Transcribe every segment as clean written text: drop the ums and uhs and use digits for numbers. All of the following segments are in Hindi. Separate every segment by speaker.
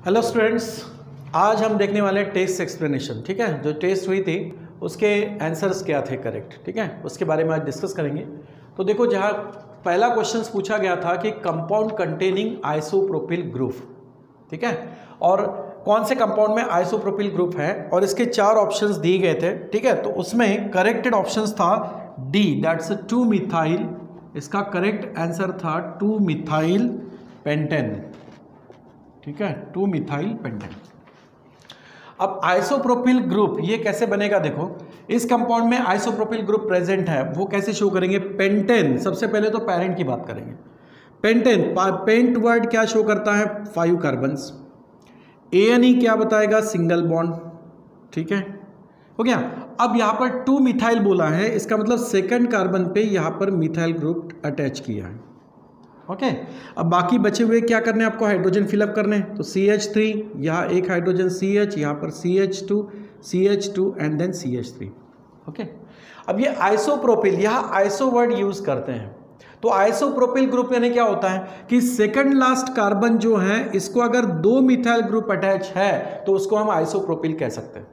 Speaker 1: हेलो स्टूडेंट्स, आज हम देखने वाले हैं टेस्ट एक्सप्लेनेशन। ठीक है, जो टेस्ट हुई थी उसके आंसर्स क्या थे करेक्ट, ठीक है, उसके बारे में आज डिस्कस करेंगे। तो देखो, जहाँ पहला क्वेश्चन पूछा गया था कि कंपाउंड कंटेनिंग आइसोप्रोपिल ग्रुप, ठीक है, और कौन से कंपाउंड में आइसोप्रोपिल ग्रुप है, और इसके 4 ऑप्शंस दिए गए थे। ठीक है, तो उसमें करेक्टेड ऑप्शंस था डी, दैट्स 2 मिथाइल। इसका करेक्ट आंसर था 2 मिथाइल पेंटेन। ठीक है, 2 मिथाइल पेंटेन। अब आइसोप्रोपिल ग्रुप ये कैसे बनेगा, देखो इस कंपाउंड में आइसोप्रोपिल ग्रुप प्रेजेंट है, वो कैसे शो करेंगे। पेंटेन, सबसे पहले तो पेरेंट की बात करेंगे। पेंटेन, पेंट वर्ड क्या शो करता है, 5 कार्बन्स। एएनई क्या बताएगा, सिंगल बॉन्ड। ठीक है, हो गया। अब यहाँ पर 2 मिथाइल बोला है, इसका मतलब सेकंड कार्बन पे यहाँ पर मिथाइल ग्रुप अटैच किया है। ओके, अब बाकी बचे हुए क्या करने हैं आपको, हाइड्रोजन फिलअप करने हैं। तो CH3, यहाँ एक हाइड्रोजन CH, यहाँ पर CH2, CH2 and then CH3। Okay, अब ये आइसोप्रोपिल, यहाँ आइसो वर्ड यूज करते हैं। तो आइसोप्रोपिल ग्रुप यानी क्या होता है कि सेकंड लास्ट कार्बन जो है, इसको अगर 2 मिथाइल ग्रुप अटैच है तो उसको हम आइसोप्रोपिल कह सकते हैं।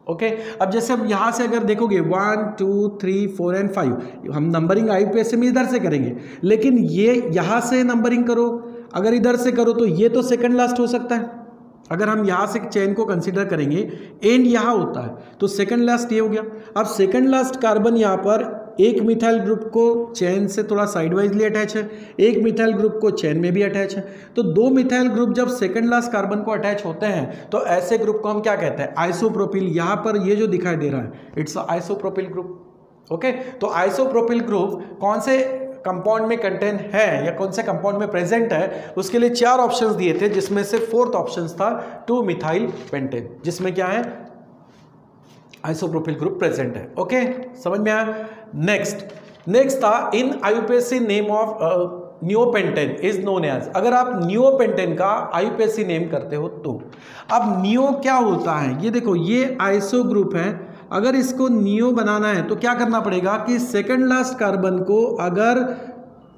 Speaker 1: ओके, अब जैसे अब यहां से अगर देखोगे 1 2 3 4 एंड 5, हम नंबरिंग IUPAC में इधर से करेंगे, लेकिन ये यहां से नंबरिंग करो, अगर इधर से करो तो ये तो सेकंड लास्ट हो सकता है। अगर हम यहां से चेन को कंसीडर करेंगे, एंड यहां होता है तो सेकंड लास्ट ये हो गया। अब सेकंड लास्ट कार्बन यहां पर एक मिथाइल ग्रुप को चेन से थोड़ा साइडवाइजली अटैच है, एक मिथाइल ग्रुप को चेन में भी अटैच है। तो 2 मिथाइल ग्रुप जब सेकंड लास्ट कार्बन को अटैच होते हैं तो ऐसे ग्रुप को हम क्या कहते हैं, आइसोप्रोपिल। यहां पर ये जो दिखाई दे रहा है, इट्स आइसोप्रोपिल ग्रुप। ओके, तो आइसोप्रोपिल ग्रुप कौन से कंपाउंड में कंटेन है या कौन से कंपाउंड में प्रेजेंट है, उसके लिए 4 ऑप्शंस दिए थे, जिसमें से 4th ऑप्शन था 2 मिथाइल पेंटेन, जिसमें क्या है, आइसोप्रोपिल ग्रुप प्रेजेंट है। ओके, समझ में आया। नेक्स्ट था in IUPAC name of neopentane is known as. अगर आप नियोपेंटेन का IUPAC नेम करते हो तो अब नियो क्या होता है, ये देखो, ये आइसो ग्रुप है। अगर इसको नियो बनाना है तो क्या करना पड़ेगा कि सेकंड लास्ट कार्बन को अगर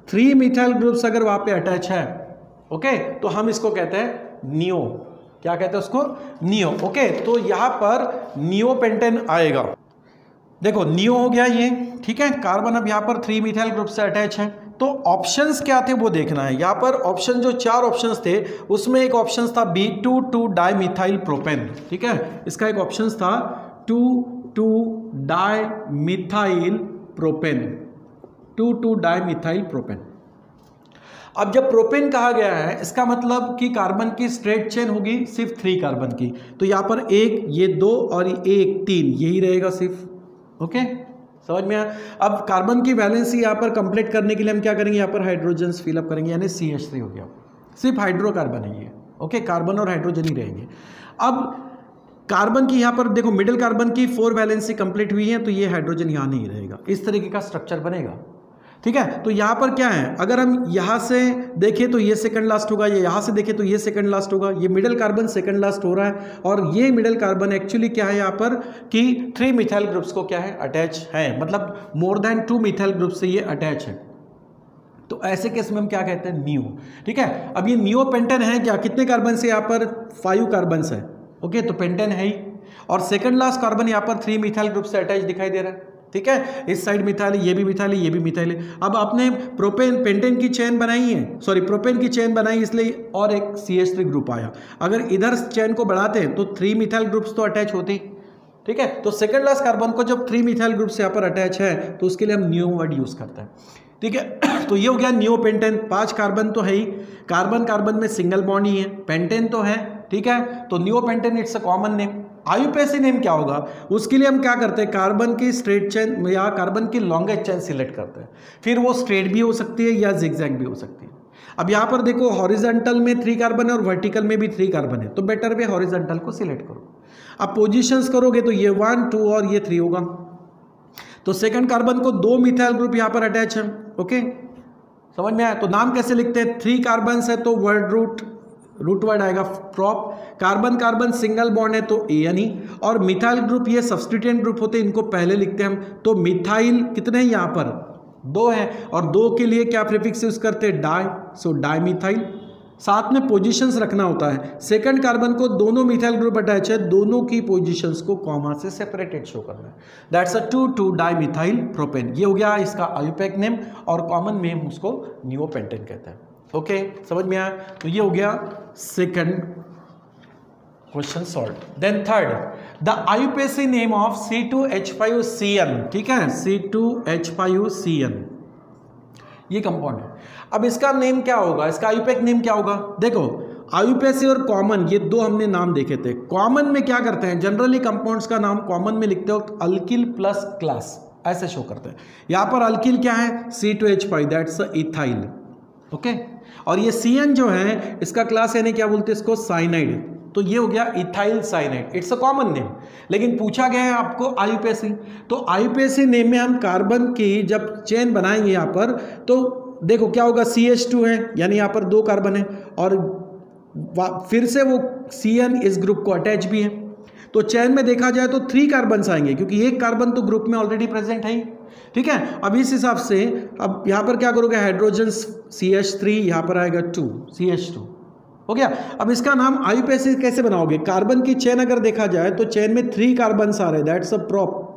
Speaker 1: 3 मिथाइल ग्रुप्स अगर वहां पे अटैच है, ओके, तो हम इसको कहते हैं नियो। क्या कहते हैं उसको, नियो। ओके, तो यहां पर नियोपेंटेन आएगा। देखो नियो हो गया ये, ठीक है, कार्बन अब यहां पर 3 मिथाइल ग्रुप से अटैच है। तो ऑप्शंस क्या थे वो देखना है। यहां पर ऑप्शन जो 4 ऑप्शंस थे, उसमें एक ऑप्शन था B2 डाई मिथाइल प्रोपेन। ठीक है, इसका एक ऑप्शन था 2 di methyl propane, 2 di methyl propane. अब जब प्रोपेन कहा गया है, इसका मतलब कि कार्बन की स्ट्रेट चेन होगी सिर्फ 3 कार्बन की। तो यहां पर 1, ये 2 और 1 3, यही रहेगा सिर्फ। ओके, समझ में आया। अब कार्बन की वैलेंसी यहां पर कंप्लीट करने के लिए हम क्या करेंगे, यहां पर हाइड्रोजन फिलअप करेंगे, यानी CH3 हो गया, सिर्फ हाइड्रोकार्बन है ये। ओके, कार्बन और हाइड्रोजन ही रहेंगे। अब कार्बन की यहां पर देखो, मिडिल कार्बन की 4 वैलेंसी कंप्लीट हुई है, तो ये हाइड्रोजन यहां नहीं रहेगा, इस तरीके का स्ट्रक्चर बनेगा। ठीक है, तो यहां पर क्या है, अगर हम यहां से देखें तो ये सेकंड लास्ट होगा, ये यहां से देखें तो ये सेकंड लास्ट होगा, ये मिडिल कार्बन सेकंड लास्ट हो रहा है, और ये मिडिल कार्बन एक्चुअली क्या है यहां पर कि 3 मिथाइल ग्रुप्स को क्या है, अटैच है, मतलब मोर देन 2 मिथाइल ग्रुप से ये अटैच है। तो ऐसे केस में हम क्या कहते हैं, नियो। ठीक है, अब ये नियो पेंटेन है क्या, कितने कार्बन से, यहाँ पर 5 कार्बन है। ओके, तो पेंटेन है ही, और सेकंड लास्ट कार्बन यहाँ पर 3 मिथाइल ग्रुप से अटैच दिखाई दे रहा है। ठीक है, इस साइड मिथाइल, ये भी मिथाइल, ये भी मिथाइल। अब आपने प्रोपेन पेंटेन की चेन बनाई है, सॉरी प्रोपेन की चेन बनाई, इसलिए और एक CH3 ग्रुप आया। अगर इधर चेन को बढ़ाते हैं तो 3 मिथाइल ग्रुप्स तो अटैच होती। ठीक है, तो सेकंड लास्ट कार्बन को जब 3 मिथाइल ग्रुप से यहाँ पर अटैच है, तो उसके लिए हम नियो वर्ड यूज करते हैं। ठीक है, तो ये हो गया नियो पेंटेन। 5 कार्बन तो है ही, कार्बन कार्बन में सिंगल बॉन्ड ही है, पेंटेन तो है। ठीक है, तो neo pentane it's a common name. IUPAC name क्या होगा, उसके लिए हम क्या करते हैं, कार्बन की स्ट्रेट चेन या कार्बन की लॉन्गेस्ट चेन सिलेक्ट करते हैं, फिर वो स्ट्रेट भी हो सकती है या जिगजैग भी हो सकती है। अब यहाँ पर देखो, हॉरिजॉन्टल में 3 कार्बन है और वर्टिकल में भी 3 कार्बन है, तो बेटर वे हॉरिजॉन्टल को सिलेक्ट करो। अब पोजीशंस करोगे तो ये 1 2 और ये 3 होगा। तो सेकंड कार्बन को 2 मिथाइल ग्रुप यहाँ पर अटैच है। ओके, समझ में आया। तो नाम कैसे लिखते हैं, 3 कार्बन है तो वर्ड रूट वर्ड आएगा prop, carbon carbon single bond है तो ANE, और मिथाइल ग्रुप ये सब्स्टिट्यूएंट ग्रुप होते हैं, इनको पहले लिखते हैं हम। तो मिथाइल कितने हैं यहाँ पर, 2 है, और 2 के लिए क्या प्रीफिक्स यूज करते हैं, डाई, सो डाई मिथाइल। साथ में पोजीशंस रखना होता है। सेकंड कार्बन को दोनों मिथाइल ग्रुप अटैच है, दोनों की पोजीशंस को कॉमा से सेपरेटेड शो करना है। That's a 2,2 dimethyl propane. ये हो गया इसका आयुपैक नेम और कॉमन में हम उसको नियोपेंटेन कहते हैं। ओके, समझ में आया? तो ये हो गया second question solve. Then third, the IUPAC name of C2H5CN, ठीक है, C2H5CN ये कंपाउंड है। अब इसका नेम क्या होगा, इसका आयुपैक नेम क्या होगा? देखो, आयुपेसी और कॉमन ये दो हमने नाम देखे थे। कॉमन में क्या करते हैं, जनरली कंपाउंड्स का नाम कॉमन में लिखते हो अल्किल प्लस क्लास ऐसे शो करते हैं। यहां पर अल्किल क्या है, C2H5, दैट्स इथाइल। ओके, और ये CN जो है इसका क्लास यानी क्या बोलते हैं इसको, साइनाइड। तो ये हो गया ethyl cyanide, it's a common name. लेकिन पूछा गया है आपको आयुपेसी, तो आयुपेसी नेम में हम कार्बन की जब चेन बनाएंगे यहाँ पर, तो देखो क्या होगा, CH2 है यानी यहाँ पर 2 कार्बन है और फिर से वो CN इस ग्रुप को अटैच भी है। तो चेन में देखा जाए तो 3 कार्बन आएंगे क्योंकि एक कार्बन तो ग्रुप में ऑलरेडी प्रेजेंट है ही। ठीक है, अब इस हिसाब से अब यहाँ पर क्या करोगे, हाइड्रोजन CH3, यहाँ पर आएगा 2 CH2 हो गया। अब इसका नाम आयुपेसी कैसे बनाओगे, कार्बन की चेन अगर देखा जाए तो चेन में 3 कार्बन आ रहे हैं, दैट्स अ प्रोप।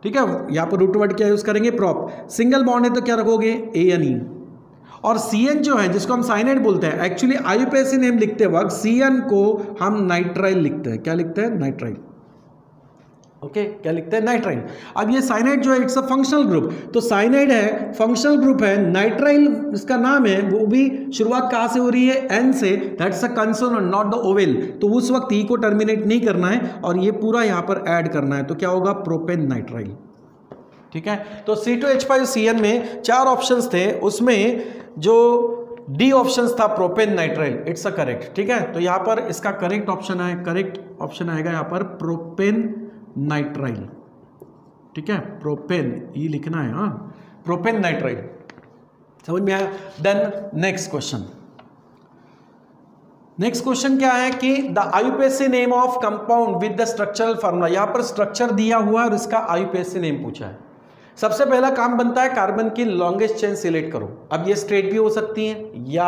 Speaker 1: ठीक है, यहां पर रूट वर्ड क्या यूज करेंगे, प्रोप। सिंगल बॉन्ड है तो क्या रखोगे, ANE। और CN जो है जिसको हम साइनाइड बोलते हैं, एक्चुअली आयुपेसी नेम लिखते वक्त CN को हम नाइट्राइल लिखते हैं। क्या लिखते हैं, नाइट्राइल। ओके, क्या लिखते हैं, नाइट्राइल। अब ये साइनाइड जो है इट्स अ फंक्शनल ग्रुप, तो साइनाइड है, फंक्शनल ग्रुप है, नाइट्राइल इसका नाम है, वो भी शुरुआत कहाँ से हो रही है, N से, that's a consonant not the oval. तो उस वक्त E को टर्मिनेट नहीं करना है और ये पूरा यहाँ पर ऐड करना है, तो क्या होगा, प्रोपेन नाइट्राइल। ठीक है, तो C2H5CN में 4 ऑप्शंस थे, उसमें जो डी ऑप्शन था propane nitrile, it's a correct. ठीक है, तो यहाँ पर इसका करेक्ट ऑप्शन है, करेक्ट ऑप्शन आएगा यहाँ पर प्रोपेन नाइट्राइल। ठीक है, प्रोपेन ये लिखना है, हाँ, प्रोपेन नाइट्राइल। समझ में आया? Then next question, next question क्या है कि the IUPAC name of compound with the structural formula. यहां पर स्ट्रक्चर दिया हुआ है और इसका आयुपेसी नेम पूछा है। सबसे पहला काम बनता है कार्बन की लॉन्गेस्ट चेन सिलेक्ट करो। अब ये स्ट्रेट भी हो सकती है या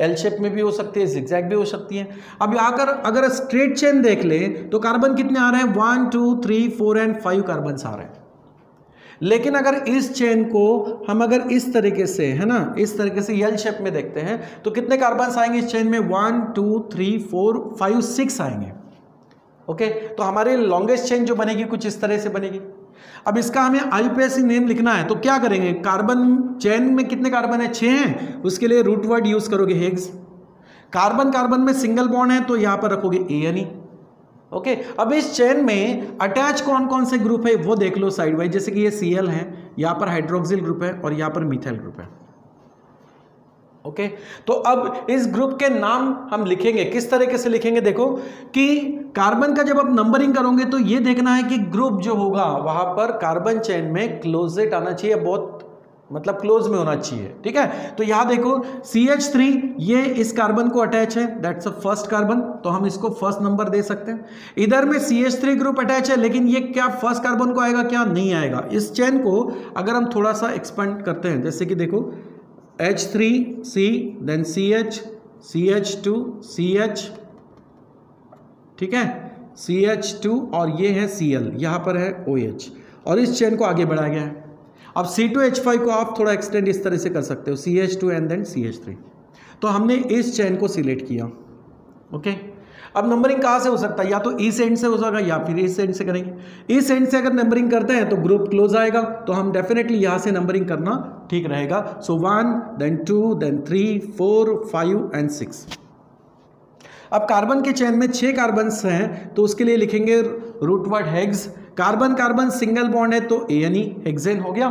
Speaker 1: एल शेप में भी हो सकती है, जिगजैग भी हो सकती है। अब आकर अगर स्ट्रेट चेन देख ले तो कार्बन कितने आ रहे हैं, 1 2 3 4 एंड 5 कार्बन आ रहे हैं। लेकिन अगर इस चेन को हम अगर इस तरीके से, है ना, इस तरीके से एल शेप में देखते हैं तो कितने कार्बन आएंगे इस चेन में, 1 2 3 4 5 6 आएंगे। ओके, तो हमारे लॉन्गेस्ट चेन जो बनेगी कुछ इस तरह से बनेगी। अब इसका हमें आयुपेसी नेम लिखना है तो क्या करेंगे, कार्बन चेन में कितने कार्बन है, 6 हैं, उसके लिए रूट वर्ड यूज करोगे हेक्स। कार्बन कार्बन में सिंगल बॉन्ड है तो यहां पर रखोगे ANE। ओके, अब इस चेन में अटैच कौन कौन से ग्रुप है वो देख लो साइड वाइज, जैसे कि ये Cl है, यहां पर हाइड्रोक्सिल ग्रुप है और यहां पर मिथाइल ग्रुप है। ओके, तो अब इस ग्रुप के नाम हम लिखेंगे, किस तरीके से लिखेंगे, देखो कि कार्बन का जब आप नंबरिंग करोगे तो ये देखना है कि ग्रुप जो होगा वहां पर कार्बन चेन में क्लोजेट आना चाहिए, बहुत मतलब क्लोज में होना चाहिए। ठीक है, तो यहां देखो CH3 ये इस कार्बन को अटैच है, दैट्स अ फर्स्ट कार्बन, तो हम इसको फर्स्ट नंबर दे सकते हैं। इधर में CH3 ग्रुप अटैच है, लेकिन ये क्या फर्स्ट कार्बन को आएगा, क्या नहीं आएगा। इस चेन को अगर हम थोड़ा सा एक्सपेंड करते हैं, जैसे कि देखो H3C then CH CH2 CH, ठीक है, CH2 और ये है Cl, यहाँ पर है OH और इस चेन को आगे बढ़ाया गया है। अब C2H5 को आप थोड़ा एक्सटेंड इस तरह से कर सकते हो, CH2 एंड देन CH3। तो हमने इस चेन को सिलेक्ट किया। ओके, अब नंबरिंग कहाँ से हो सकता है, या तो इस एंड से हो जाएगा या फिर इस एंड से करेंगे। इस एंड से अगर नंबरिंग करते हैं तो ग्रुप क्लोज आएगा, तो हम डेफिनेटली यहाँ से नंबरिंग करना ठीक रहेगा। सो 1 देन 2 देन 3 4 5 एंड 6। अब कार्बन के चेन में 6 कार्बन हैं तो उसके लिए लिखेंगे root word hex. Carbon carbon single bond है तो ANE, हेक्सेन हो गया।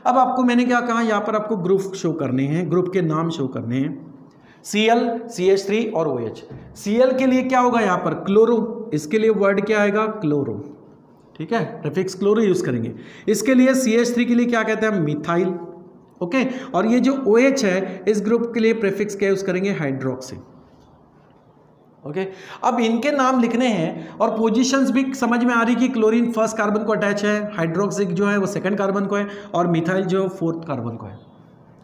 Speaker 1: अब आपको मैंने क्या कहा, यहाँ पर आपको ग्रुप शो करने हैं, ग्रुप के नाम शो करने हैं, Cl CH3 और OH। Cl के लिए क्या होगा यहाँ पर, क्लोरो, इसके लिए वर्ड क्या आएगा, क्लोरो। ठीक है, प्रीफिक्स क्लोरो यूज करेंगे। इसके लिए CH3 के लिए क्या कहते हैं, मिथाइल। ओके, और ये जो OH है इस ग्रुप के लिए प्रीफिक्स क्या यूज करेंगे, हाइड्रोक्सी। ओके, अब इनके नाम लिखने हैं और पोजीशंस भी समझ में आ रही कि क्लोरीन फर्स्ट कार्बन को अटैच है, हाइड्रोक्सिक जो है वो सेकंड कार्बन को है और मिथाइल जो फोर्थ कार्बन को है।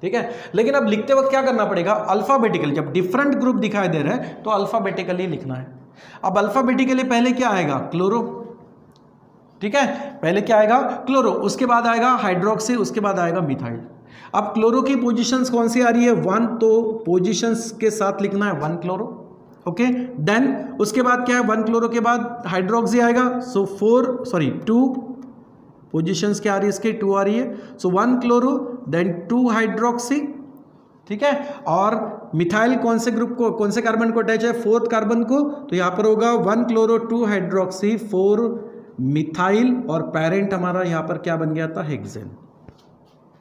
Speaker 1: ठीक है। लेकिन अब लिखते वक्त क्या करना पड़ेगा, अल्फाबेटिकली, जब डिफरेंट ग्रुप दिखाई दे रहे हैं तो अल्फाबेटिकली लिखना है। अब अल्फाबेटिकली पहले क्या आएगा, क्लोरो, ठीक है, पहले क्या आएगा क्लोरो, उसके बाद आएगा हाइड्रोक्सी, उसके बाद आएगा मिथाइल। अब क्लोरो की पोजीशंस कौन सी आ रही है, 1, तो पोजीशंस के साथ लिखना है 1 क्लोरो, ओके। देन उसके बाद क्या है, 1 क्लोरो के बाद हाइड्रोक्सी आएगा, सो 2 पोजीशंस क्या आ रही है इसके, 2 आ रही है, सो 1 क्लोरो देन 2 हाइड्रोक्सी, ठीक है। और मिथाइल कौन से ग्रुप को, कौन से कार्बन को अटैच है, 4th कार्बन को, तो यहां पर होगा 1 क्लोरो 2 हाइड्रोक्सी 4 मिथाइल, और पेरेंट हमारा यहां पर क्या बन गया था, हेक्सेन,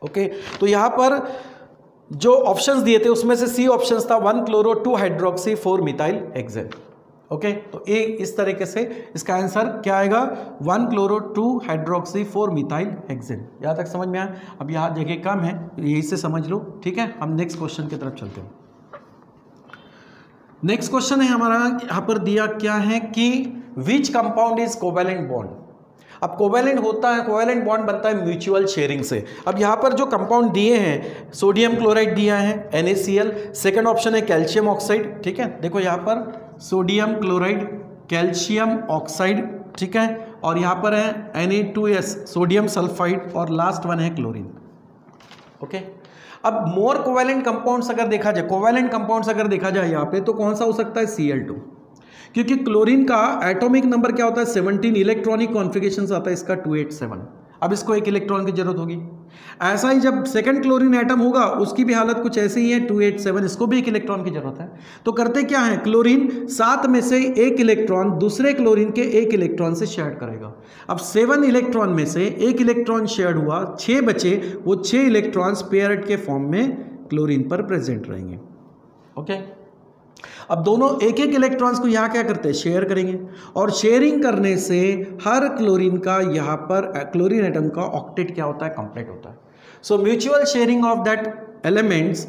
Speaker 1: ओके। तो यहां पर जो ऑप्शंस दिए थे उसमें से सी ऑप्शंस था 1 chloro 2 hydroxy 4 methyl hexane, okay. तो ए इस तरीके से इसका आंसर क्या आएगा, 1 क्लोरो 2 हाइड्रोक्सी 4 मिथाइल हेक्सेन। यहां तक समझ में आया, अब यहां जगह कम है यही से समझ लो, ठीक है। हम नेक्स्ट क्वेश्चन की तरफ चलते हैं। नेक्स्ट क्वेश्चन है हमारा, यहां पर दिया क्या है कि which compound is covalent bond. अब कोवेलेंट होता है, कोवेलेंट बॉन्ड बनता है म्यूचुअल शेयरिंग से। अब यहाँ पर जो कंपाउंड दिए हैं, सोडियम क्लोराइड दिया है NaCl, सेकंड ऑप्शन है कैल्शियम ऑक्साइड, ठीक है। देखो यहाँ पर सोडियम क्लोराइड, कैल्शियम ऑक्साइड, ठीक है, और यहाँ पर है Na2S सोडियम सल्फाइड, और लास्ट वन है क्लोरीन, ओके। अब मोर कोवेलेंट कंपाउंड्स अगर देखा जाए, कोवेलेंट कंपाउंड्स अगर देखा जाए यहाँ पे, तो कौन सा हो सकता है, Cl2, क्योंकि क्लोरीन का एटॉमिक नंबर क्या होता है, 17, इलेक्ट्रॉनिक कॉन्फ़िगरेशन आता है इसका 287। अब इसको 1 इलेक्ट्रॉन की जरूरत होगी। ऐसा ही जब सेकंड क्लोरीन एटम होगा उसकी भी हालत कुछ ऐसी ही है, 287, इसको भी 1 इलेक्ट्रॉन की जरूरत है। तो करते क्या है, क्लोरीन 7 में से 1 इलेक्ट्रॉन दूसरे क्लोरीन के 1 इलेक्ट्रॉन से शेयर करेगा। अब 7 इलेक्ट्रॉन में से 1 इलेक्ट्रॉन शेयर हुआ, 6 बचे, वो 6 इलेक्ट्रॉन्स पेयरेट के फॉर्म में क्लोरीन पर प्रेजेंट रहेंगे, ओके। अब दोनों 1-1 इलेक्ट्रॉन्स को यहाँ क्या करते हैं, शेयर करेंगे, और शेयरिंग करने से हर क्लोरीन का यहाँ पर क्लोरीन एटम का ऑक्टेट क्या होता है, कंप्लीट होता है। So mutual sharing of that elements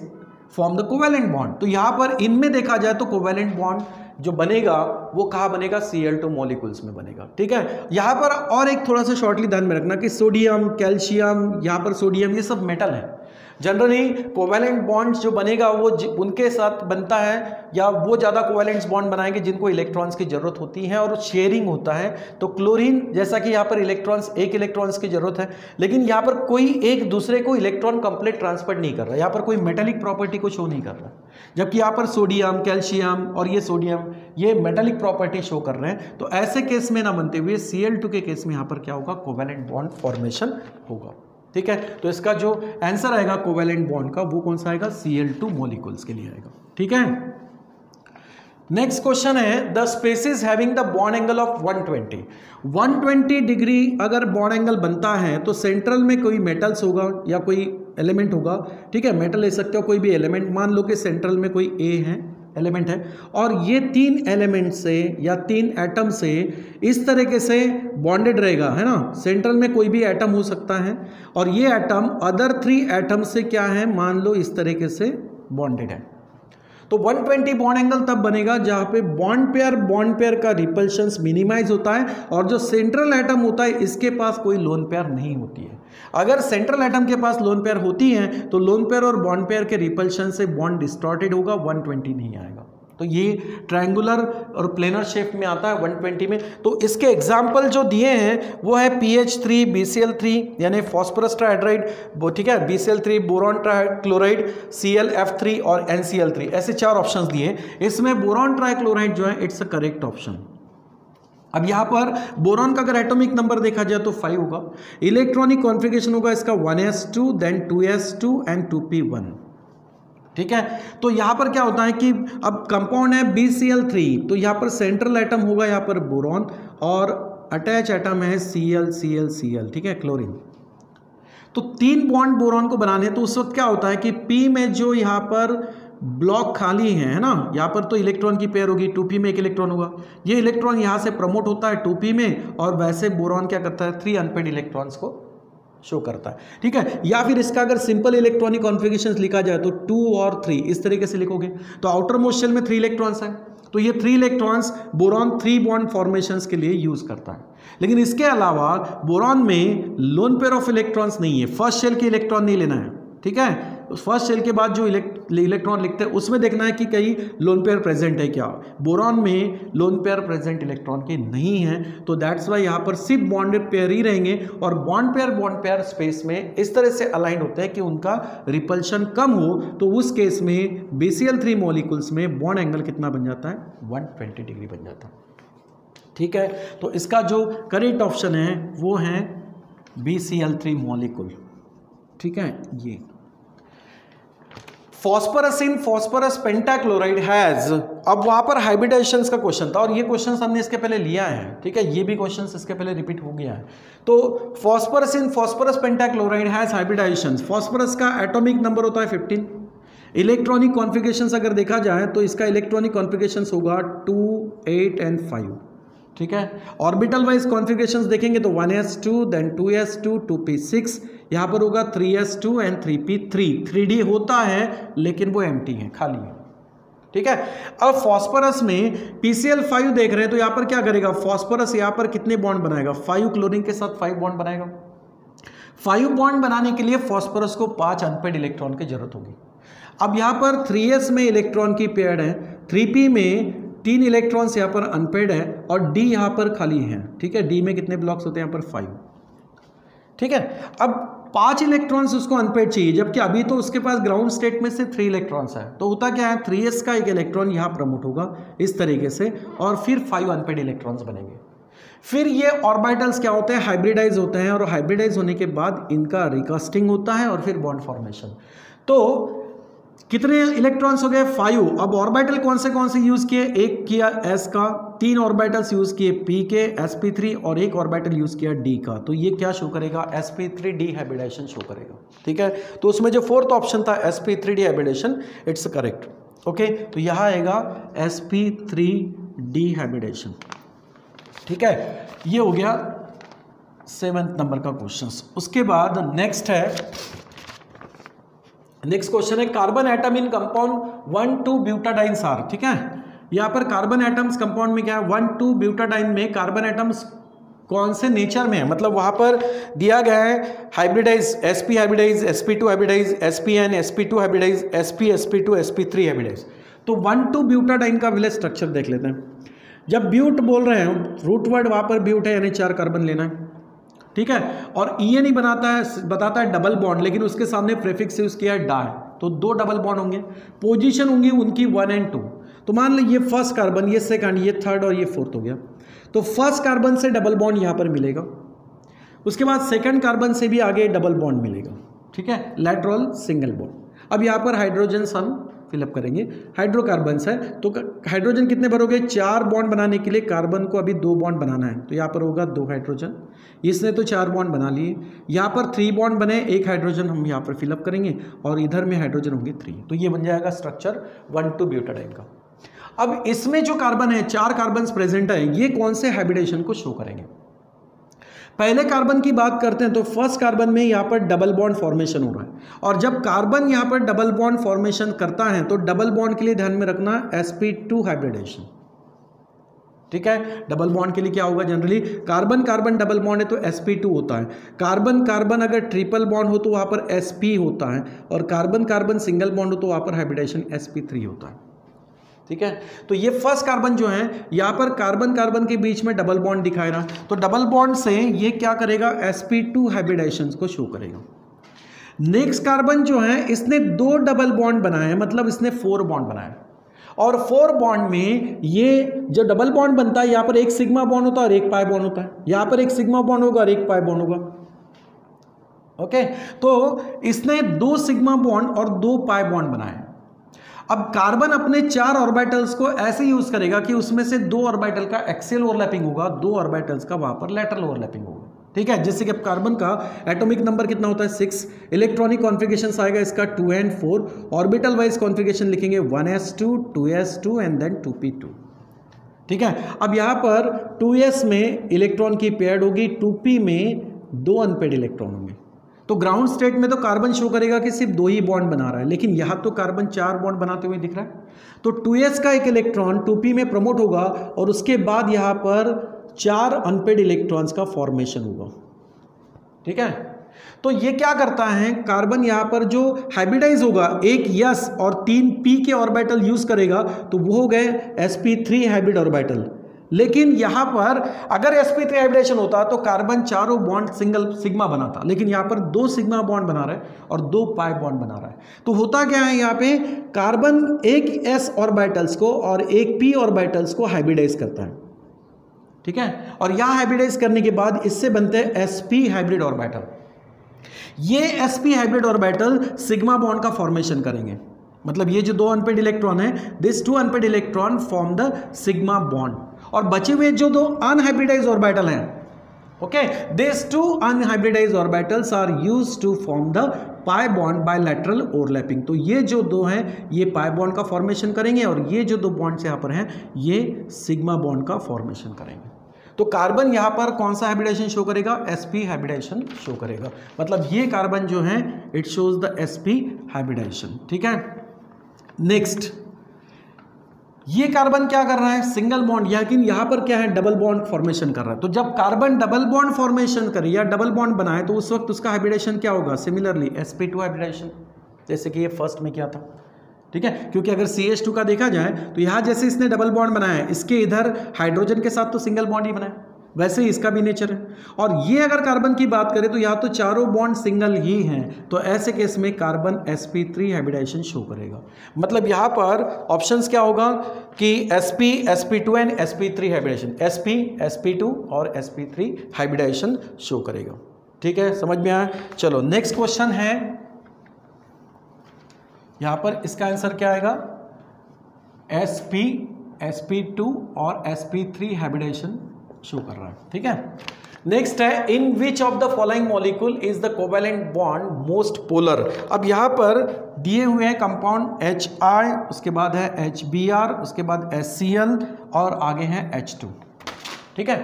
Speaker 1: form the covalent bond. तो यहाँ पर इनमें देखा जाए तो कोवेलेंट बॉन्ड जो बनेगा वो कहाँ बनेगा, Cl2 मॉलिक्यूल्स में बनेगा, ठीक है। यहाँ पर और एक थोड़ा सा शॉर्टली ध्यान में रखना कि सोडियम, कैल्शियम, यहाँ पर सोडियम, ये सब मेटल है। जनरली कोवेलेंट बॉन्ड्स जो बनेगा वो उनके साथ बनता है, या वो ज़्यादा कोवेलेंट बॉन्ड बनाएंगे जिनको इलेक्ट्रॉन्स की ज़रूरत होती है और शेयरिंग होता है। तो क्लोरीन जैसा कि यहाँ पर इलेक्ट्रॉन्स, 1 इलेक्ट्रॉन्स की ज़रूरत है, लेकिन यहाँ पर कोई एक दूसरे को इलेक्ट्रॉन कंप्लीट ट्रांसफर नहीं कर रहा, यहाँ पर कोई मेटेलिक प्रॉपर्टी को शो नहीं कर रहा। जबकि यहाँ पर सोडियम, कैल्शियम और ये सोडियम, ये मेटेलिक प्रॉपर्टी शो कर रहे हैं। तो ऐसे केस में ना बनते हुए Cl2 के केस में यहाँ पर क्या होगा, कोवेलेंट बॉन्ड फॉर्मेशन होगा, ठीक है। तो इसका जो आंसर आएगा कोवेलेंट बॉन्ड का, वो कौन सा आएगा, Cl2 मॉलिक्यूल्स के लिए आएगा, ठीक है। नेक्स्ट क्वेश्चन है, the species having the bond angle of 120 degree अगर बॉन्ड एंगल बनता है तो सेंट्रल में कोई मेटल्स होगा या कोई एलिमेंट होगा, ठीक है। मेटल ले सकते हो, कोई भी एलिमेंट, मान लो कि सेंट्रल में कोई ए है, एलिमेंट है, और ये 3 एलिमेंट से या 3 एटम से इस तरीके से बॉन्डेड रहेगा, है ना। सेंट्रल में कोई भी एटम हो सकता है, और ये एटम अदर 3 एटम से क्या है, मान लो इस तरीके से बॉन्डेड है। तो 120 बॉन्ड एंगल तब बनेगा जहां पे बॉन्ड पेयर का रिपल्शंस मिनिमाइज होता है, और जो सेंट्रल एटम होता है इसके पास कोई लोन पेयर नहीं होती है। अगर सेंट्रल एटम के पास लोन पेयर होती है तो लोन पेयर और बॉन्ड पेयर के रिपल्शन से बॉन्ड डिस्टॉर्टेड होगा, 120 नहीं आएगा। तो ये ट्रायंगुलर और प्लेनर शेप में आता है 120 में। तो इसके एग्जाम्पल जो दिए हैं वो है PH3, BCl3 यानी फॉस्फोरस ट्राइहाइड्राइड, ठीक है, BCl3, बोरॉन ट्राइक्लोराइड, ClF3 और NCl3, ऐसे 4 ऑप्शंस दिए। इसमें बोरॉन ट्राइक्लोराइड जो है इट्स अ करेक्ट ऑप्शन। अब यहाँ पर बोरॉन का अगर एटॉमिक नंबर देखा जाए तो 5 होगा, इलेक्ट्रॉनिक कॉन्फ़िगरेशन होगा इसका 1s2 then 2s2 and 2p1, ठीक है। तो यहाँ पर क्या होता है कि अब कंपाउंड है BCl3, तो यहाँ पर सेंट्रल एटम होगा यहाँ पर बोरॉन, और अटैच एटम है Cl, ठीक है, क्लोरीन। तो 3 बॉन्ड बोरॉन को बनाने, तो उस वक्त क्या होता है कि P में जो यहाँ पर ब्लॉक खाली है ना, यहाँ पर तो इलेक्ट्रॉन की पेयर होगी, 2p में 1 इलेक्ट्रॉन होगा, ये इलेक्ट्रॉन यहाँ से प्रमोट होता है 2p में, और वैसे बोरॉन क्या करता है, 3 अनपेड इलेक्ट्रॉन्स को शो करता है, ठीक है। या फिर इसका अगर सिंपल इलेक्ट्रॉनिक कॉन्फ़िगरेशन लिखा जाए तो 2 और 3 इस तरीके से लिखोगे। तो आउटर मोस्ट शेल में 3 इलेक्ट्रॉन्स हैं, तो ये 3 इलेक्ट्रॉन्स बोरॉन 3 बॉन्ड फॉर्मेशंस के लिए यूज करता है। लेकिन इसके अलावा बोरॉन में लोन पेयर ऑफ इलेक्ट्रॉन्स नहीं है, फर्स्ट शेल के इलेक्ट्रॉन नहीं लेना है, ठीक है। फर्स्ट शेल के बाद जो इलेक्ट्रॉन लिखते हैं उसमें देखना है कि कहीं लोन पेयर प्रेजेंट है क्या। बोरॉन में लोन पेयर प्रेजेंट इलेक्ट्रॉन के नहीं है, तो दैट्स वाई यहाँ पर सिर्फ बॉन्डेड पेयर ही रहेंगे। और बॉन्ड पेयर स्पेस में इस तरह से अलाइन होते हैं कि उनका रिपल्शन कम हो, तो उस केस में BCl3 मॉलिक्यूल्स में बॉन्ड एंगल कितना बन जाता है, 120 डिग्री बन जाता है। ठीक है, तो इसका जो करेक्ट ऑप्शन है वो है BCl3 मॉलिक्यूल। ठीक है, ये फॉस्फोरस पेंटाक्लोराइड हैज, अब वहां पर हाइब्रिडाइजेशन का क्वेश्चन था और ये क्वेश्चन हमने इसके पहले लिया है। ठीक है, ये भी क्वेश्चन इसके पहले रिपीट हो गया है। तो phosphorus pentachloride has hybridization. Phosphorus का एटॉमिक नंबर होता है 15। इलेक्ट्रॉनिक कॉन्फ़िगरेशंस अगर देखा जाए तो इसका इलेक्ट्रॉनिक कॉन्फ़िगरेशंस होगा 2, 8 एंड 5। ठीक है, ऑर्बिटल वाइज कॉन्फ़िगरेशंस देखेंगे तो 1s2 देन 2s2 2p6, यहाँ पर होगा 3s2 एंड 3p3। 3d होता है लेकिन वो एम्प्टी है, खाली है। ठीक है, अब फॉस्फोरस में PCl5 देख रहे हैं तो यहाँ पर क्या करेगा, फॉस्फोरस यहाँ पर कितने बॉन्ड बनाएगा, 5 क्लोरीन के साथ 5 बॉन्ड बनाएगा। 5 बॉन्ड बनाने के लिए फॉस्फोरस को 5 अनपेड इलेक्ट्रॉन की जरूरत होगी। अब यहाँ पर 3s में इलेक्ट्रॉन की पेयर है, 3p में 3 इलेक्ट्रॉन्स यहाँ पर अनपेड है और D यहाँ पर खाली है। ठीक है, D में कितने ब्लॉक्स होते हैं, यहाँ पर 5। ठीक है, अब 5 इलेक्ट्रॉन्स उसको अनपेड चाहिए, जबकि अभी तो उसके पास ग्राउंड स्टेट में से 3 इलेक्ट्रॉन्स है। तो होता क्या है, 3s का एक इलेक्ट्रॉन यहाँ प्रमोट होगा इस तरीके से और फिर 5 अनपेड इलेक्ट्रॉन्स बनेंगे। फिर ये ऑर्बिटल्स क्या होते हैं, हाइब्रिडाइज होते हैं और हाइब्रिडाइज होने के बाद इनका रिकास्टिंग होता है और फिर बॉन्ड फॉर्मेशन। तो कितने इलेक्ट्रॉन्स हो गए, 5। अब ऑर्बिटल कौन से यूज किए, एक किया s का, 3 ऑर्बिटल्स यूज किए p के sp3 और एक ऑर्बिटल यूज किया d का। तो ये क्या शो करेगा, sp3d हाइब्रिडाइजेशन शो करेगा। ठीक है, तो उसमें जो फोर्थ ऑप्शन था sp3d hybridisation, it's correct. Okay, तो यहाँ आएगा sp3d हाइब्रिडेशन। ठीक है, ये हो गया 7th नंबर का क्वेश्चन। उसके बाद नेक्स्ट क्वेश्चन है carbon atom in compound 1,2 butadienes are. ठीक है, यहाँ पर कार्बन एटम्स कंपाउंड में क्या है, 1,2 ब्यूटाडाइन में कार्बन एटम्स कौन से नेचर में है, मतलब वहां पर दिया गया है hybridize, sp hybridize, sp2 hybridize, spn, sp2 hybridize, sp, sp2, sp3 hybridize. तो 1,2 ब्यूटाडाइन का विलेज स्ट्रक्चर देख लेते हैं। जब ब्यूट बोल रहे हैं, रूट वर्ड वहां पर ब्यूट है यानी 4 कार्बन लेना है। ठीक है, और ई नहीं बताता है डबल बॉन्ड, लेकिन उसके सामने प्रीफिक्स यूज किया है डाई, तो 2 डबल बॉन्ड होंगे। पोजीशन होंगी उनकी 1 और 2। तो मान लो ये फर्स्ट कार्बन, ये सेकंड, ये थर्ड और ये फोर्थ हो गया। तो फर्स्ट कार्बन से डबल बॉन्ड यहाँ पर मिलेगा, उसके बाद सेकंड कार्बन से भी आगे डबल बॉन्ड मिलेगा। ठीक है, लैटरल सिंगल बॉन्ड। अब यहाँ पर हाइड्रोजन हम फिलअप करेंगे, हाइड्रोकार्बन्स है तो हाइड्रोजन कितने भरोगे, 4 बॉन्ड बनाने के लिए कार्बन को अभी 2 बॉन्ड बनाना है, तो यहाँ पर होगा 2 हाइड्रोजन। इसने तो 4 बॉन्ड बना लिए, यहाँ पर 3 बॉन्ड बने, 1 हाइड्रोजन हम यहाँ पर फिलअप करेंगे और इधर में हाइड्रोजन होंगे 3। तो ये बन जाएगा स्ट्रक्चर 1,2 ब्यूटाडाइन का। अब इसमें जो कार्बन है, 4 कार्बन प्रेजेंट है, ये कौन से हाइब्रिडेशन को शो करेंगे। पहले कार्बन की बात करते हैं तो फर्स्ट कार्बन में यहाँ पर डबल बॉन्ड फॉर्मेशन हो रहा है, और जब कार्बन यहाँ पर डबल बॉन्ड फॉर्मेशन करता है तो डबल बॉन्ड के लिए ध्यान में रखना sp2 हाइब्रिडेशन। ठीक है, डबल बॉन्ड के लिए क्या होगा, generally carbon carbon double bond है तो sp2 होता है। कार्बन कार्बन अगर ट्रिपल बॉन्ड हो तो वहाँ पर sp होता है, और कार्बन कार्बन सिंगल बॉन्ड हो तो वहाँ पर हाइब्रिडेशन sp3 होता है। ठीक है, तो ये फर्स्ट कार्बन जो है यहाँ पर कार्बन कार्बन के बीच में डबल बॉन्ड दिखाए रहा, तो डबल बॉन्ड से ये क्या करेगा, sp2 हाइब्रिडेशन को शो करेगा। नेक्स्ट कार्बन जो है इसने 2 डबल बॉन्ड बनाए हैं, मतलब इसने 4 बॉन्ड बनाए, और 4 बॉन्ड में ये जो डबल बॉन्ड बनता है यहाँ पर एक सिग्मा बॉन्ड होता है और एक पाई बॉन्ड होता है, यहाँ पर एक सिग्मा बॉन्ड होगा और एक पाई बॉन्ड होगा। ओके, तो इसने 2 सिग्मा बॉन्ड और 2 पाई बॉन्ड बनाए। अब कार्बन अपने 4 ऑर्बिटल्स को ऐसे यूज करेगा कि उसमें से 2 ऑर्बिटल का एक्सियल ओवरलैपिंग होगा, 2 ऑर्बिटल्स का वहां पर लैटरल ओवरलैपिंग होगा। ठीक है, जैसे कि अब कार्बन का एटॉमिक नंबर कितना होता है 6, इलेक्ट्रॉनिक कॉन्फ़िगरेशन आएगा इसका 2 and 4, ऑर्बिटल वाइज कॉन्फ़िगरेशन लिखेंगे 1s2 2s2 and then 2p2। ठीक है, अब यहाँ पर 2s में इलेक्ट्रॉन की पेयर्ड होगी, 2p में 2 अनपेड इलेक्ट्रॉन होंगे। तो ग्राउंड स्टेट में तो कार्बन शो करेगा कि सिर्फ 2 ही बॉन्ड बना रहा है, लेकिन यहाँ तो कार्बन 4 बॉन्ड बनाते हुए दिख रहा है। तो 2s का एक इलेक्ट्रॉन 2p में प्रमोट होगा और उसके बाद यहाँ पर 4 अनपेड इलेक्ट्रॉन्स का फॉर्मेशन होगा। ठीक है, तो ये क्या करता है, कार्बन यहाँ पर जो हाइब्रिडाइज होगा, एक यस और 3 p के ऑर्बिटल यूज करेगा तो वो हो गए sp3 हाइब्रिड ऑर्बिटल। लेकिन यहाँ पर अगर sp3 हाइब्रिडेशन होता तो कार्बन चारों बॉन्ड सिंगल सिग्मा बनाता, लेकिन यहाँ पर 2 सिग्मा बॉन्ड बना रहा है और 2 पाई बॉन्ड बना रहा है। तो होता क्या है, यहाँ पे कार्बन एक s ऑर्बिटल्स को और एक p ऑर्बिटल्स को हाइब्रिडाइज करता है, ठीक है। और यहाँ हाइब्रिडाइज करने के बाद इससे बनते हैं sp हाइब्रिड ऑर्बिटल। ये sp hybrid orbital sigma bond का फॉर्मेशन करेंगे, मतलब ये जो 2 अनपेड इलेक्ट्रॉन है, this 2 unpaired electron form the sigma bond, और बचे हुए जो 2 अनहाइब्रिडाइज ऑर्बिटल हैं, okay, this 2 unhybridized orbitals are used to form the pi bond by lateral overlapping. तो ये जो 2 हैं ये पाई बॉन्ड का फॉर्मेशन करेंगे और ये जो 2 बॉन्ड्स यहाँ पर हैं ये सिग्मा बॉन्ड का फॉर्मेशन करेंगे। तो कार्बन यहाँ पर कौन सा हाइब्रिडेशन शो करेगा, sp हाइब्रिडेशन शो करेगा, मतलब ये कार्बन जो है it shows the sp hybridization, ठीक है। नेक्स्ट, ये कार्बन क्या कर रहा है, सिंगल बॉन्ड, लेकिन यहाँ पर क्या है, डबल बॉन्ड फॉर्मेशन कर रहा है। तो जब कार्बन डबल बॉन्ड फॉर्मेशन करे या डबल बॉन्ड बनाए तो उस वक्त उसका हाइब्रिडेशन क्या होगा, सिमिलरली sp2 हाइब्रिडेशन, जैसे कि ये फर्स्ट में किया था, ठीक है। क्योंकि अगर CH2 का देखा जाए तो यहाँ जैसे इसने डबल बॉन्ड बनाया है, इसके इधर हाइड्रोजन के साथ तो सिंगल बॉन्ड ही बनाया, वैसे ही इसका भी नेचर है। और ये अगर कार्बन की बात करें तो यहाँ तो चारों बॉन्ड सिंगल ही हैं, तो ऐसे केस में कार्बन sp3 हाइब्रिडेशन शो करेगा। मतलब यहाँ पर ऑप्शंस क्या होगा कि sp, sp2 and sp3 hybridisation, sp, sp2 और sp3 हाइब्रिडेशन शो करेगा, ठीक है, समझ में आया। चलो नेक्स्ट क्वेश्चन है, यहाँ पर इसका आंसर क्या आएगा, sp, sp2 और sp3 हाइब्रिडेशन शो कर रहा है, ठीक है। नेक्स्ट है, in which of the following molecule is the covalent bond most polar. अब यहाँ पर दिए हुए हैं कंपाउंड HI, उसके बाद है HBr, उसके बाद HCl और आगे है H2, ठीक है।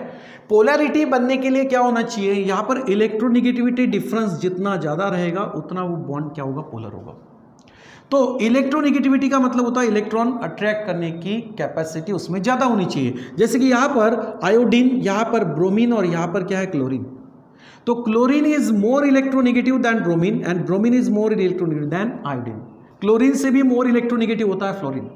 Speaker 1: पोलैरिटी बनने के लिए क्या होना चाहिए, यहाँ पर इलेक्ट्रोनिगेटिविटी डिफरेंस जितना ज़्यादा रहेगा उतना वो बॉन्ड क्या होगा, पोलर होगा। तो इलेक्ट्रोनिगेटिविटी का मतलब होता है इलेक्ट्रॉन अट्रैक्ट करने की कैपेसिटी उसमें ज़्यादा होनी चाहिए। जैसे कि यहाँ पर आयोडीन, यहाँ पर ब्रोमीन और यहाँ पर क्या है, क्लोरीन। तो chlorine is more electronegative than bromine and bromine is more electronegative than iodine. Chlorine से भी मोर इलेक्ट्रोनिगेटिव होता है फ्लोरीन,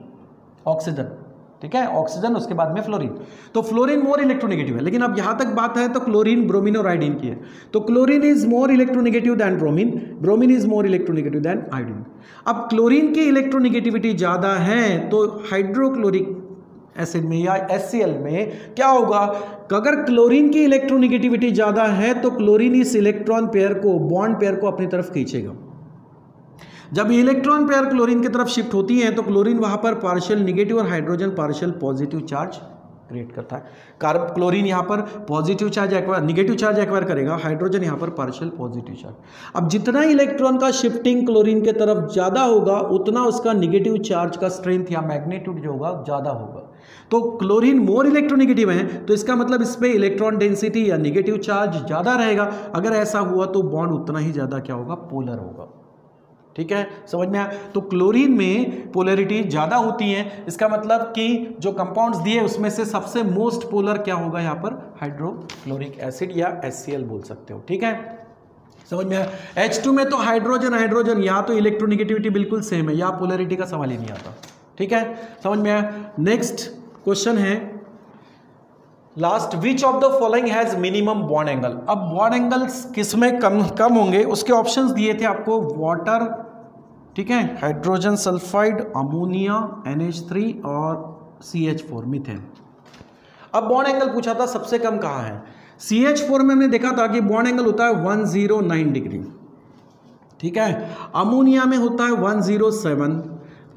Speaker 1: ऑक्सीजन, ठीक है, ऑक्सीजन उसके बाद में फ्लोरीन। तो फ्लोरीन मोर इलेक्ट्रोनिगेटिव है, लेकिन अब यहाँ तक बात है तो क्लोरीन, ब्रोमीन और आयोडीन की है। तो chlorine is more electronegative than bromine, bromine is more electronegative than iodine. अब क्लोरीन की इलेक्ट्रोनिगेटिविटी ज़्यादा है तो हाइड्रोक्लोरिक एसिड में या HCl में क्या होगा, अगर क्लोरीन की इलेक्ट्रोनिगेटिविटी ज़्यादा है तो क्लोरीन इस इलेक्ट्रॉन पेयर को, बॉन्ड पेयर को अपनी तरफ खींचेगा। जब इलेक्ट्रॉन पेयर क्लोरीन की तरफ शिफ्ट होती है तो क्लोरीन वहां पर पार्शियल निगेटिव और hydrogen partial positive charge create करता है। क्लोरीन यहाँ पर positive charge acquire, negative charge acquire करेगा, हाइड्रोजन यहाँ पर पार्शियल पॉजिटिव चार्ज। अब जितना इलेक्ट्रॉन का शिफ्टिंग क्लोरीन के तरफ ज़्यादा होगा उतना उसका निगेटिव चार्ज का स्ट्रेंथ या मैग्नीट्यूड जो होगा ज़्यादा होगा। तो क्लोरीन मोर इलेक्ट्रोनिगेटिव है तो इसका मतलब इस पर इलेक्ट्रॉन डेंसिटी या निगेटिव चार्ज ज़्यादा रहेगा। अगर ऐसा हुआ तो बॉन्ड उतना ही ज़्यादा क्या होगा, पोलर होगा, ठीक है, समझ में आया। तो क्लोरीन में पोलैरिटी ज़्यादा होती है, इसका मतलब कि जो कंपाउंड्स दिए उसमें से सबसे मोस्ट पोलर क्या होगा, यहाँ पर हाइड्रोक्लोरिक एसिड या HCl बोल सकते हो, ठीक है, समझ में आया। H2 में तो हाइड्रोजन हाइड्रोजन, यहाँ तो इलेक्ट्रोनिगेटिविटी बिल्कुल सेम है, यहाँ पोलैरिटी का सवाल ही नहीं आता, ठीक है, समझ में आया। नेक्स्ट क्वेश्चन है last, which of the following has minimum bond angle. अब बॉन्ड एंगल्स किसमें कम होंगे उसके ऑप्शंस दिए थे आपको, वाटर, ठीक है, हाइड्रोजन सल्फाइड, अमोनिया, NH3 और CH4 मीथेन। अब बॉन्ड एंगल पूछा था सबसे कम कहाँ है। CH4 में हमने देखा था कि बॉन्ड एंगल होता है 109 डिग्री, ठीक है, अमोनिया में होता है 107,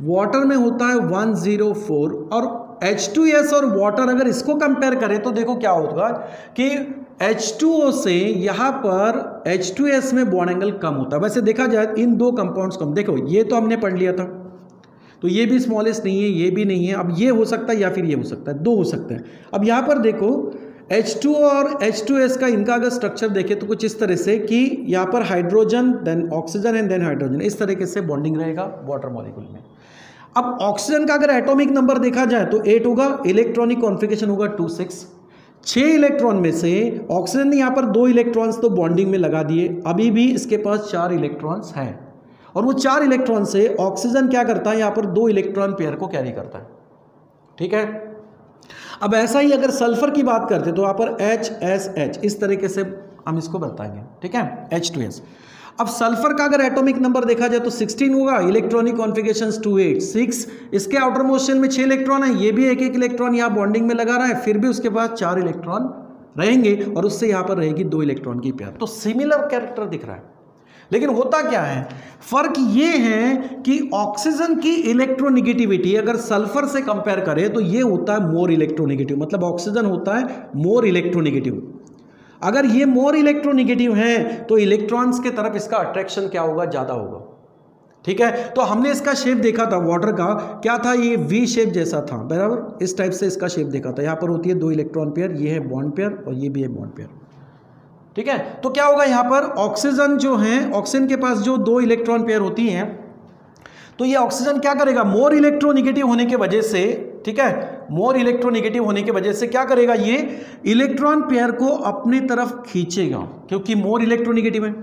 Speaker 1: वाटर में होता है 104 और H2S और वाटर अगर इसको कंपेयर करें तो देखो क्या होगा कि H2O से यहाँ पर H2S में बॉन्ड एंगल कम होता है। वैसे देखा जाए इन दो कंपाउंड्स कम, देखो ये तो हमने पढ़ लिया था, तो ये भी स्मॉलेस्ट नहीं है, ये भी नहीं है, अब ये हो सकता है या फिर ये हो सकता है, दो हो सकते हैं। अब यहाँ पर देखो H2 और H2S का इनका अगर स्ट्रक्चर देखें तो कुछ इस तरह से कि यहाँ पर hydrogen then oxygen and then hydrogen, इस तरीके से बॉन्डिंग रहेगा वाटर मॉलिक्यूल में। अब ऑक्सीजन का अगर एटॉमिक नंबर देखा जाए तो 8 होगा, इलेक्ट्रॉनिक कॉन्फ़िगरेशन होगा 26, 6 इलेक्ट्रॉन में से ऑक्सीजन ने यहाँ पर 2 इलेक्ट्रॉन्स तो बॉन्डिंग में लगा दिए, अभी भी इसके पास 4 इलेक्ट्रॉन्स हैं और वो 4 इलेक्ट्रॉन से ऑक्सीजन क्या करता है, यहाँ पर 2 इलेक्ट्रॉन पेयर को कैरी करता है। ठीक है, अब ऐसा ही अगर सल्फर की बात करते तो यहाँ पर HSH इस तरीके से हम इसको बताएंगे। ठीक है, H2S। अब सल्फर का अगर एटॉमिक नंबर देखा जाए तो 16 होगा, इलेक्ट्रॉनिक कॉन्फ़िगरेशंस 2 8 6, इसके आउटर मोस्ट शेल में 6 इलेक्ट्रॉन है, ये भी एक एक इलेक्ट्रॉन यहाँ बॉन्डिंग में लगा रहा है, फिर भी उसके पास 4 इलेक्ट्रॉन रहेंगे और उससे यहाँ पर रहेगी 2 इलेक्ट्रॉन की पेयर। तो सिमिलर कैरेक्टर दिख रहा है, लेकिन होता क्या है, फर्क ये है कि ऑक्सीजन की इलेक्ट्रोनिगेटिविटी अगर सल्फर से कंपेयर करें तो ये होता है मोर इलेक्ट्रोनिगेटिव, मतलब ऑक्सीजन होता है मोर इलेक्ट्रोनिगेटिव। अगर ये मोर इलेक्ट्रोनिगेटिव है तो इलेक्ट्रॉन्स के तरफ इसका अट्रैक्शन क्या होगा, ज़्यादा होगा। ठीक है, तो हमने इसका शेप देखा था वाटर का, क्या था, ये वी शेप जैसा था, बराबर इस टाइप से इसका शेप देखा था। यहाँ पर होती है 2 इलेक्ट्रॉन पेयर, ये है बॉन्ड पेयर और ये भी है बॉन्ड पेयर। ठीक है, तो क्या होगा यहाँ पर ऑक्सीजन जो है, ऑक्सीजन के पास जो 2 इलेक्ट्रॉन पेयर होती हैं, तो ये ऑक्सीजन क्या करेगा, मोर इलेक्ट्रोनिगेटिव होने के वजह से, ठीक है, मोर इलेक्ट्रोनिगेटिव होने की वजह से क्या करेगा, ये इलेक्ट्रॉन पेयर को अपनी तरफ खींचेगा क्योंकि मोर इलेक्ट्रोनिगेटिव है।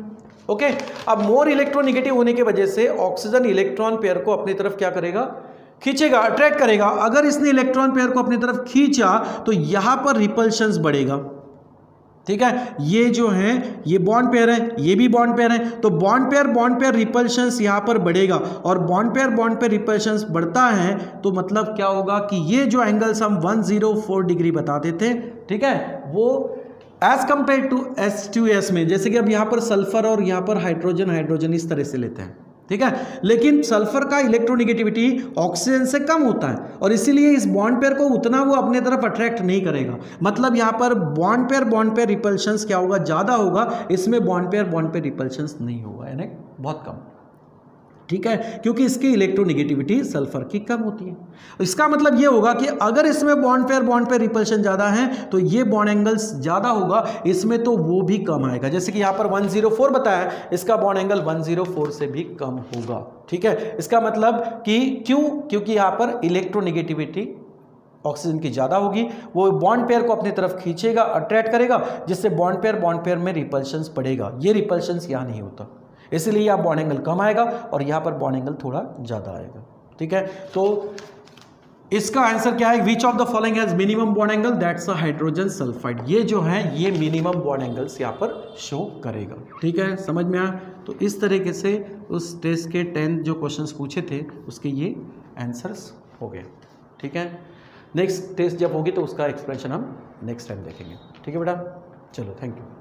Speaker 1: ओके, अब मोर इलेक्ट्रोनिगेटिव होने की वजह से ऑक्सीजन इलेक्ट्रॉन पेयर को अपनी तरफ क्या करेगा, खींचेगा, अट्रैक्ट करेगा। अगर इसने इलेक्ट्रॉन पेयर को अपनी तरफ खींचा तो यहां पर रिपल्शंस बढ़ेगा। ठीक है, ये जो है ये बॉन्ड पेयर है, ये भी बॉन्ड पेयर है, तो बॉन्ड पेयर रिपल्शंस यहां पर बढ़ेगा और बॉन्ड पेयर रिपल्शंस बढ़ता है तो मतलब क्या होगा कि ये जो एंगल्स हम 104 डिग्री बताते थे, ठीक है, वो एज कंपेयर टू H2S में, जैसे कि अब यहाँ पर सल्फर और यहाँ पर हाइड्रोजन इस तरह से लेते हैं। ठीक है, लेकिन सल्फर का इलेक्ट्रोनिगेटिविटी ऑक्सीजन से कम होता है और इसीलिए इस बॉन्ड पेयर को उतना वो अपने तरफ अट्रैक्ट नहीं करेगा। मतलब यहाँ पर बॉन्ड पेयर रिपल्शंस क्या होगा, ज़्यादा होगा, इसमें बॉन्ड पेयर रिपल्शंस नहीं होगा, यानी बहुत कम। ठीक है, क्योंकि इसकी इलेक्ट्रोनिगेटिविटी सल्फर की कम होती है। इसका मतलब ये होगा कि अगर इसमें बॉन्ड पेयर रिपल्शन ज़्यादा है तो ये बॉन्ड एंगल्स ज़्यादा होगा, इसमें तो वो भी कम आएगा। जैसे कि यहाँ पर 104 बताया, इसका बॉन्ड एंगल 104 से भी कम होगा। ठीक है, इसका मतलब कि क्योंकि यहाँ पर इलेक्ट्रोनिगेटिविटी ऑक्सीजन की ज़्यादा होगी, वो बॉन्ड पेयर को अपनी तरफ खींचेगा, अट्रैक्ट करेगा, जिससे बॉन्ड पेयर में रिपल्शंस बढ़ेगा। ये रिपल्शंस यहाँ नहीं होता, इसलिए यहाँ बॉन्ड एंगल कम आएगा और यहाँ पर बॉन्ड एंगल थोड़ा ज़्यादा आएगा। ठीक है, तो इसका आंसर क्या है, विच of the following has minimum bond angle, that's a hydrogen sulphide. ये जो है ये मिनिमम बॉन्ड एंगल्स यहाँ पर शो करेगा। ठीक है, समझ में आया। तो इस तरीके से उस टेस्ट के 10 जो क्वेश्चंस पूछे थे उसके ये आंसर्स हो गए। ठीक है, नेक्स्ट टेस्ट जब होगी तो उसका एक्सप्लेनेशन हम नेक्स्ट टाइम देखेंगे। ठीक है बेटा, चलो, थैंक यू।